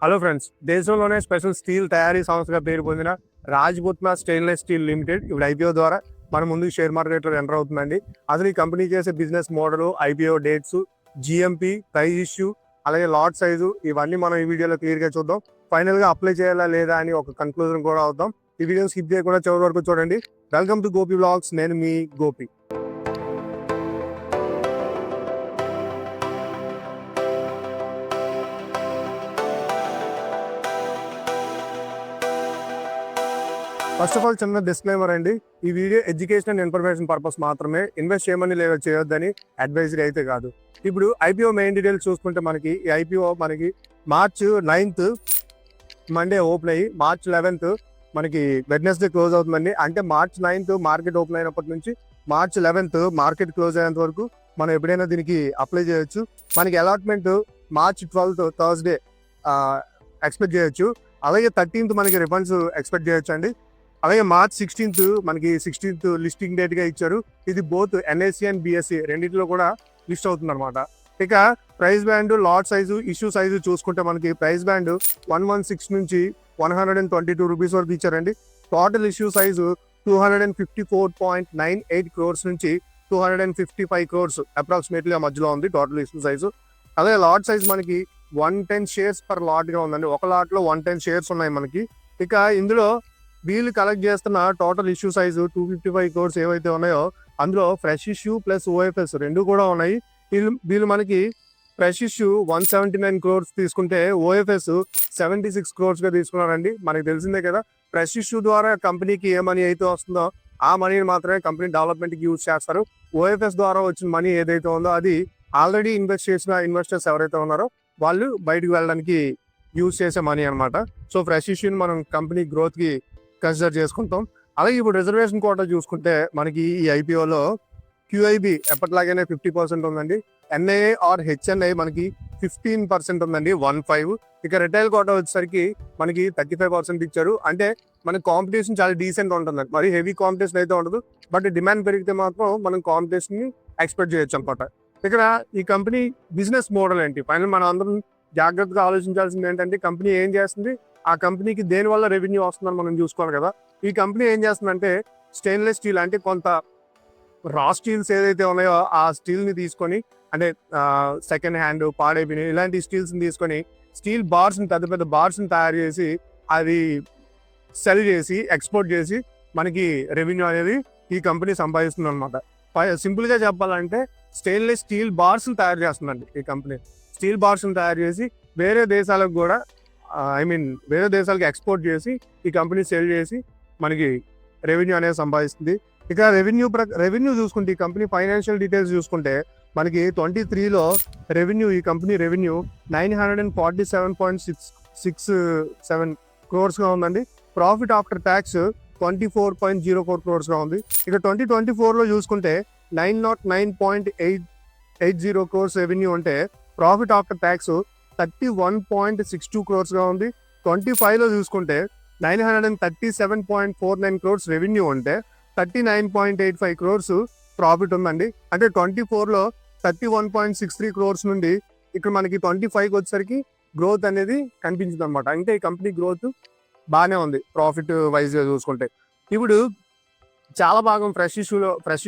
Hello friends, దేశంలోనే special steel తయారీ సంస్థగా పేరు పొందిన రాజ్పుత్నా స్టెయిన్లెస్ స్టీల్ లిమిటెడ్ ఇప్పుడు ఐపీఓ ద్వారా మన ముందు షేర్ మార్కెట్లో ఎంటర్ అవుతుందండి. అసలు ఈ కంపెనీ చేసే business model, IPO dates, GMP, price issue, అలాగే లాట్ సైజు ఇవన్నీ మనం ఈ వీడియోలో క్లియర్గా చూద్దాం. ఫైనల్ గా అప్లై చేయాలా లేదా అని ఒక కన్క్లూజన్ కూడా అవుతాం. ఈ వీడియో స్కిప్ చేయకుండా చివరి వరకు చూడండి. Welcome to Gopi vlogs. నేను మీ గోపి. ఫస్ట్ ఆఫ్ ఆల్ చిన్న డిస్క్లైమర్ అండి, ఈ video education and information purpose మాత్రమే. ఇన్వెస్ట్ చేయమని లేదా చేయొద్దని అడ్వైజరీ అయితే కాదు. ఇప్పుడు ఐపీఓ మెయిన్ డీటెయిల్స్ చూసుకుంటే మనకి ఈ ఐపీఓ మనకి March 9th మండే ఓపెన్ అయ్యి March 11th మనకి వెడ్నెస్డే క్లోజ్ అవుతుందండి. అంటే March 9th మార్కెట్ ఓపెన్ అయినప్పటి నుంచి March 11th మార్కెట్ క్లోజ్ అయ్యేంత వరకు మనం ఎప్పుడైనా దీనికి అప్లై చేయొచ్చు. మనకి allotment March 12th Thursday expect చేయొచ్చు. అలాగే 13th మనకి రిఫండ్స్ ఎక్స్పెక్ట్ చేయొచ్చు అండి. అలాగే March 16th మనకి 16th లిస్టింగ్ డేట్ గా ఇచ్చారు. ఇది బోత్ ఎన్ఎస్సి అండ్ బిఎస్సి రెండింటిలో కూడా లిస్ట్ అవుతుంది అనమాట. ఇక price band, lot size, issue size చూసుకుంటే మనకి ప్రైస్ బ్యాండ్ 116 నుంచి 122 రూపీస్ వరకు ఇచ్చారండి. టోటల్ ఇష్యూ సైజు 254.98 crores నుంచి 255 crores అప్రాక్సిమేట్లీ ఆ మధ్యలో ఉంది టోటల్ ఇష్యూ సైజు. అలాగే లాట్ సైజ్ మనకి 110 షేర్స్ పర్ లాట్ గా ఉందండి. ఒక లాట్ లో 110 షేర్స్ ఉన్నాయి మనకి. ఇక ఇందులో వీళ్ళు కలెక్ట్ చేస్తున్న టోటల్ ఇష్యూ సైజు 255 crores ఏవైతే ఉన్నాయో అందులో ఫ్రెష్ ఇష్యూ ప్లస్ ఓఎఫ్ఎస్ రెండు కూడా ఉన్నాయి. వీళ్ళు మనకి ఫ్రెష్ ఇష్యూ 179 crores తీసుకుంటే ఓఎఫ్ఎస్ 76 crores గా తీసుకున్నారండి. మనకి తెలిసిందే కదా, ఫ్రెష్ ఇష్యూ ద్వారా కంపెనీకి ఏ మనీ అయితే వస్తుందో ఆ మనీని మాత్రమే కంపెనీ డెవలప్మెంట్ కి యూజ్ చేస్తారు. ఓఎఫ్ఎస్ ద్వారా వచ్చిన మనీ ఏదైతే ఉందో అది ఆల్రెడీ ఇన్వెస్ట్ చేసిన ఇన్వెస్టర్స్ ఎవరైతే ఉన్నారో వాళ్ళు బయటకు వెళ్ళడానికి యూజ్ చేసే మనీ అనమాట. సో ఫ్రెష్ ఇష్యూని మనం కంపెనీ గ్రోత్ కి కన్సిడర్ చేసుకుంటాం. అలాగే ఇప్పుడు రిజర్వేషన్ కోటా చూసుకుంటే మనకి ఈ ఐపీఓలో క్యూఐబి ఎప్పటిలాగానే 50% ఉందండి. ఎన్ఐఏ ఆర్ హెచ్ఎన్ఐ మనకి 15% ఉందండి, 15. ఇక రిటైల్ కోటా వచ్చేసరికి మనకి 35% ఇచ్చారు. అంటే మనకి కాంపిటీషన్ చాలా డీసెంట్ ఉంటుందండి. మరి హెవీ కాంపిటీషన్ అయితే ఉండదు, బట్ డిమాండ్ పెరిగితే మాత్రం మనం కాంపిటీషన్ ని ఎక్స్పెక్ట్ చేయొచ్చు అనమాట. ఇక్కడ ఈ కంపెనీ బిజినెస్ మోడల్ ఏంటి, ఫైనల్ మనం అందరం జాగ్రత్తగా ఆలోచించాల్సింది ఏంటంటే కంపెనీ ఏం చేస్తుంది, ఆ కంపెనీకి దేని వల్ల రెవెన్యూ వస్తుందని మనం చూసుకోవాలి కదా. ఈ కంపెనీ ఏం చేస్తుందంటే స్టెయిన్లెస్ స్టీల్ అంటే కొంత రా స్టీల్స్ ఏదైతే ఉన్నాయో ఆ స్టీల్ ని తీసుకొని, అంటే సెకండ్ హ్యాండ్, పాడైపోయిన ఇలాంటి స్టీల్స్ ని తీసుకొని స్టీల్ బార్స్ ని, పెద్ద పెద్ద బార్స్ ని తయారు చేసి అది సెల్ చేసి ఎక్స్పోర్ట్ చేసి మనకి రెవెన్యూ అనేది ఈ కంపెనీ సంపాదిస్తుంది అనమాట. సింపుల్ గా చెప్పాలంటే స్టెయిన్లెస్ స్టీల్ బార్స్ తయారు చేస్తుందండి ఈ కంపెనీ. స్టీల్ బార్స్ తయారు చేసి వేరే దేశాలకు కూడా వేరే దేశాలకు ఎక్స్పోర్ట్ చేసి ఈ కంపెనీ సేల్ చేసి మనకి రెవెన్యూ అనేది సంపాదిస్తుంది. ఇక రెవెన్యూ చూసుకుంటే ఈ కంపెనీ ఫైనాన్షియల్ డీటెయిల్స్ చూసుకుంటే మనకి 23లో రెవెన్యూ, ఈ కంపెనీ రెవెన్యూ 947.67 crores గా ఉందండి. ప్రాఫిట్ ఆఫ్టర్ ట్యాక్స్ 24.04 crores గా ఉంది. ఇక 2024లో చూసుకుంటే 909.80 crores రెవెన్యూ ఉంటే ప్రాఫిట్ ఆఫ్టర్ ట్యాక్స్ 31.62 crores గా ఉంది. 25లో చూసుకుంటే 937.49 crores రెవెన్యూ ఉంటే 39.85 crores ప్రాఫిట్ ఉందండి. అంటే 24లో 31.63 crores నుండి ఇక్కడ మనకి 25కి వచ్చేసరికి గ్రోత్ అనేది కనిపించింది అనమాట. అంటే ఈ కంపెనీ గ్రోత్ బాగానే ఉంది ప్రాఫిట్ వైజ్ గా చూసుకుంటే. ఇప్పుడు చాలా భాగం ఫ్రెష్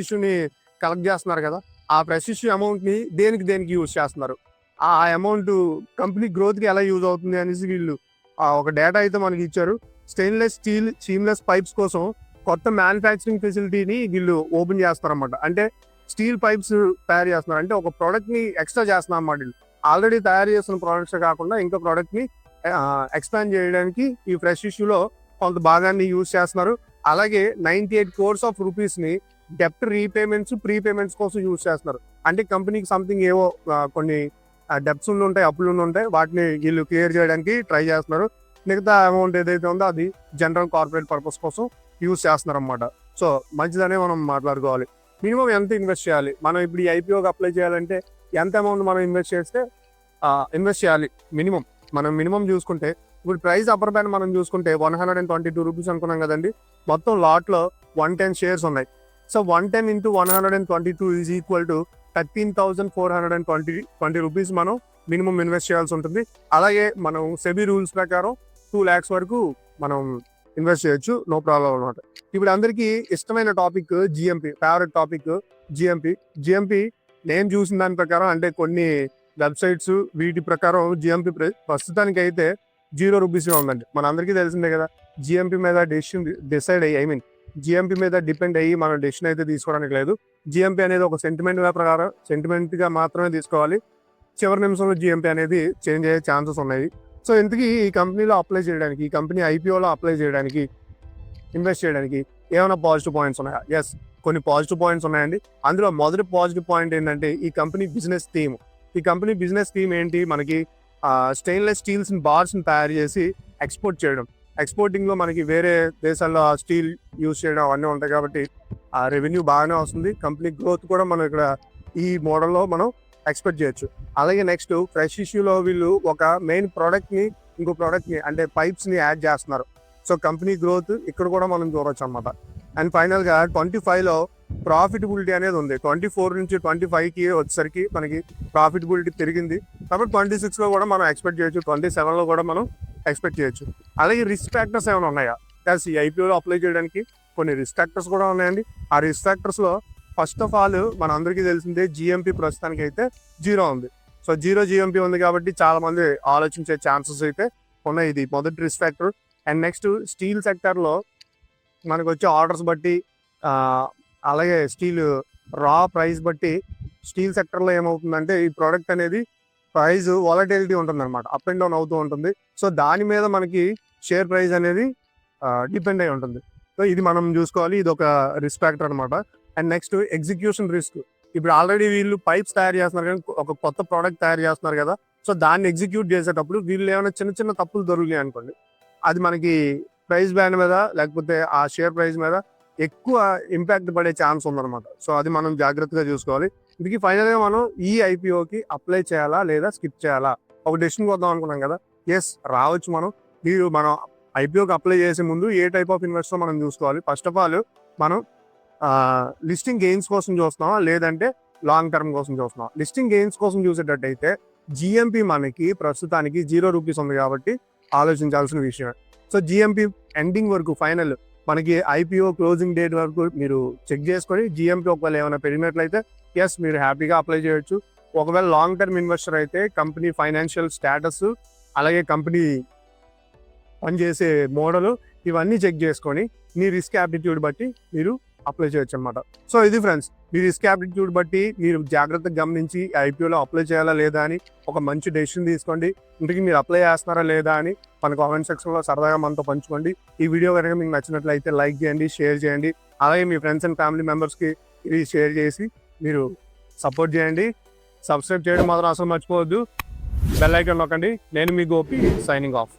ఇష్యూని కలెక్ట్ చేస్తున్నారు కదా, ఆ ఫ్రెష్ ఇష్యూ అమౌంట్ ని దేనికి యూజ్ చేస్తున్నారు, ఆ అమౌంట్ కంపెనీ గ్రోత్ కి ఎలా యూజ్ అవుతుంది అనేసి వీళ్ళు ఒక డేటా అయితే మనకి ఇచ్చారు. స్టెయిన్లెస్ స్టీల్ సీమ్లెస్ పైప్స్ కోసం కొత్త మ్యానుఫ్యాక్చరింగ్ ఫెసిలిటీని వీళ్ళు ఓపెన్ చేస్తారన్నమాట. అంటే స్టీల్ పైప్స్ తయారు చేస్తున్నారు, అంటే ఒక ప్రోడక్ట్ ని ఎక్స్ట్రా చేస్తున్నారు అన్నమాట. వీళ్ళు ఆల్రెడీ తయారు చేస్తున్న ప్రోడక్ట్స్ కాకుండా ఇంకా ప్రోడక్ట్ ని ఎక్స్పాండ్ చేయడానికి ఈ ఫ్రెష్ ఇష్యూలో కొంత భాగాన్ని యూజ్ చేస్తున్నారు. అలాగే 98 crores of rupees ని డెప్ట్ రీపేమెంట్స్, ప్రీపేమెంట్స్ కోసం యూజ్ చేస్తున్నారు. అంటే కంపెనీకి సంథింగ్ ఏవో కొన్ని డెప్ట్స్ ఉంటాయి, అప్పులు ఉంటాయి, వాటిని వీళ్ళు క్లియర్ చేయడానికి ట్రై చేస్తున్నారు. మిగతా అమౌంట్ ఏదైతే ఉందో అది జనరల్ కార్పొరేట్ పర్పస్ కోసం యూజ్ చేస్తున్నారు అనమాట. సో మంచిదనే మనం మాట్లాడుకోవాలి. మినిమం ఎంత ఇన్వెస్ట్ చేయాలి, మనం ఇప్పుడు ఈ ఐపీఓకి అప్లై చేయాలంటే ఎంత అమౌంట్ మనం ఇన్వెస్ట్ చేయాలి మనం మినిమం చూసుకుంటే ఇప్పుడు ప్రైస్ అప్పర్ బ్యాండ్ మనం చూసుకుంటే 122 రూపీస్ అనుకున్నాం కదండి. మొత్తం లాట్ లో 110 షేర్స్ ఉన్నాయి. So 110 into 122 is equal to 13,420 rupees మనం మినిమం ఇన్వెస్ట్ చేయాల్సి ఉంటుంది. అలాగే మనం సెబీ రూల్స్ ప్రకారం 2 lakhs వరకు మనం ఇన్వెస్ట్ చేయొచ్చు, నో ప్రాబ్లం అనమాట. ఇప్పుడు అందరికీ ఇష్టమైన topic GMP, favourite topic GMP. నేను చూసిన దాని ప్రకారం అంటే కొన్ని వెబ్సైట్స్ వీటి ప్రకారం జిఎంపి ప్రస్తుతానికి అయితే ₹0 ఉందండి. మన అందరికీ తెలిసిందే కదా, జిఎంపి మీద డెసిషన్ డిసైడ్ అయ్యి, ఐ మీన్ జిఎంపి మీద డిపెండ్ అయ్యి మనం డెసిషన్ అయితే తీసుకోవడానికి లేదు. జిఎంపి అనేది ఒక సెంటిమెంట్ గా మాత్రమే తీసుకోవాలి. చివరి నిమిషంలో జిఎంపి అనేది చేంజ్ అయ్యే ఛాన్సెస్ ఉన్నాయి. సో ఇంతకీ ఈ కంపెనీలో అప్లై చేయడానికి, ఈ కంపెనీ ఐపీఓలో అప్లై చేయడానికి, ఇన్వెస్ట్ చేయడానికి ఏమైనా పాజిటివ్ పాయింట్స్ ఉన్నాయా? ఎస్, కొన్ని పాజిటివ్ పాయింట్స్ ఉన్నాయండి. అందులో మొదటి పాజిటివ్ పాయింట్ ఏంటంటే ఈ కంపెనీ బిజినెస్ థీమ్. ఈ కంపెనీ బిజినెస్ థీమ్ ఏంటి, మనకి స్టెయిన్లెస్ స్టీల్స్ బార్స్ తయారు చేసి ఎక్స్పోర్ట్ చేయడం. ఎక్స్పోర్టింగ్ లో మనకి వేరే దేశాల్లో స్టీల్ యూజ్ చేయడం అవన్నీ ఉంటాయి కాబట్టి ఆ రెవెన్యూ బాగానే వస్తుంది. కంపెనీ గ్రోత్ కూడా మనం ఇక్కడ ఈ మోడల్లో మనం ఎక్స్పెక్ట్ చేయొచ్చు. అలాగే నెక్స్ట్ ఫ్రెష్ ఇష్యూలో వీళ్ళు ఒక మెయిన్ ప్రోడక్ట్ ని ఇంకో ప్రోడక్ట్ ని అంటే పైప్స్ ని యాడ్ చేస్తున్నారు. సో కంపెనీ గ్రోత్ ఇక్కడ కూడా మనం చూడవచ్చు అనమాట. అండ్ ఫైనల్ గా 25లో ప్రాఫిటబిలిటీ అనేది ఉంది. 24 నుంచి 25కి వచ్చేసరికి మనకి ప్రాఫిటబిలిటీ పెరిగింది. కాబట్టి 26లో కూడా మనం ఎక్స్పెక్ట్ చేయొచ్చు, 27లో కూడా మనం ఎక్స్పెక్ట్ చేయొచ్చు. అలాగే రిస్క్ ఫ్యాక్టర్స్ ఏమైనా ఉన్నాయా? ఈ ఐపీఓలో అప్లై చేయడానికి కొన్ని రిస్క్ ఫ్యాక్టర్స్ కూడా ఉన్నాయండి. ఆ రిస్క్ ఫ్యాక్టర్స్ లో ఫస్ట్ ఆఫ్ ఆల్ మన అందరికీ తెలిసిందే జిఎంపి ప్రస్తుతానికి అయితే 0 ఉంది. సో 0 జిఎంపి ఉంది కాబట్టి చాలా మంది ఆలోచించే ఛాన్సెస్ అయితే ఉన్నాయి. ఇది మొదటి risk factor. And next steel sector లో మనకు వచ్చే ఆర్డర్స్ బట్టి అలాగే స్టీల్ రా ప్రైస్ బట్టి స్టీల్ సెక్టర్ లో ఏమవుతుందంటే ఈ ప్రోడక్ట్ అనేది ప్రైస్ వాలటిలిటీ ఉంటుంది అనమాట, అప్ అండ్ డౌన్ అవుతూ ఉంటుంది. సో దాని మీద మనకి షేర్ ప్రైస్ అనేది డిపెండ్ అయి ఉంటుంది. సో ఇది మనం చూసుకోవాలి, ఇది ఒక రిస్క్ ఫ్యాక్టర్ అనమాట. And next execution risk. ఇప్పుడు ఆల్రెడీ వీళ్ళు పైప్స్ తయారు చేస్తున్నారు కానీ ఒక కొత్త ప్రోడక్ట్ తయారు చేస్తున్నారు కదా. సో దాన్ని ఎగ్జిక్యూట్ చేసేటప్పుడు వీళ్ళు ఏమైనా చిన్న చిన్న తప్పులు దొరికాయి అనుకోండి, అది మనకి ప్రైస్ బ్యాండ్ మీద లేకపోతే ఆ షేర్ ప్రైస్ మీద ఎక్కువ ఇంపాక్ట్ పడే ఛాన్స్ ఉందన్నమాట. సో అది మనం జాగ్రత్తగా చూసుకోవాలి. ఇది ఫైనల్ గా మనం ఈ ఐపీఓకి అప్లై చేయాలా లేదా స్కిప్ చేయాలా ఒక డెసిషన్ వద్దాం అనుకున్నాం కదా. ఎస్, రావచ్చు. మనం ఐపీఓకి అప్లై చేసే ముందు ఏ టైప్ ఆఫ్ ఇన్వెస్టర్ మనం చూసుకోవాలి. ఫస్ట్ ఆఫ్ ఆల్ మనం లిస్టింగ్ గెయిన్స్ కోసం చూస్తున్నావా లేదంటే లాంగ్ టర్మ్ కోసం చూస్తున్నావా? లిస్టింగ్ గెయిన్స్ కోసం చూసేటట్టయితే జిఎంపి మనకి ప్రస్తుతానికి ₹0 ఉంది కాబట్టి ఆలోచించాల్సిన విషయం. సో జిఎంపి ఎండింగ్ వరకు ఫైనల్ మనకి ఐపీఓ క్లోజింగ్ డేట్ వరకు మీరు చెక్ చేసుకొని జిఎంపి ఒకవేళ ఏమైనా పెరిగినట్లయితే ఎస్ మీరు హ్యాపీగా అప్లై చేయొచ్చు. ఒకవేళ లాంగ్ టర్మ్ ఇన్వెస్టర్ అయితే కంపెనీ ఫైనాన్షియల్ స్టేటస్ అలాగే కంపెనీ పనిచేసే మోడల్ ఇవన్నీ చెక్ చేసుకొని మీ రిస్క్ యాప్టిట్యూడ్ బట్టి మీరు అప్లై చేయొచ్చు అనమాట. సో ఇది ఫ్రెండ్స్, మీ రిస్క్ యాప్టిట్యూడ్ బట్టి మీరు జాగ్రత్తగా గమనించి ఐపీఓలో అప్లై చేయాలా లేదా అని ఒక మంచి డెసిషన్ తీసుకోండి. ఇంటికి మీరు అప్లై చేస్తున్నారా లేదా అని మన కామెంట్ సెక్షన్లో సరదాగా మనతో పంచుకోండి. ఈ వీడియో కనుక మీకు నచ్చినట్లయితే లైక్ చేయండి, షేర్ చేయండి. అలాగే మీ ఫ్రెండ్స్ అండ్ ఫ్యామిలీ మెంబర్స్కి ఇది షేర్ చేసి మీరు సపోర్ట్ చేయండి. సబ్స్క్రైబ్ చేయడం మాత్రం అసలు మర్చిపోవద్దు. బెల్ ఐకాన్ నొక్కండి. నేను మీ గోపి, సైనింగ్ ఆఫ్.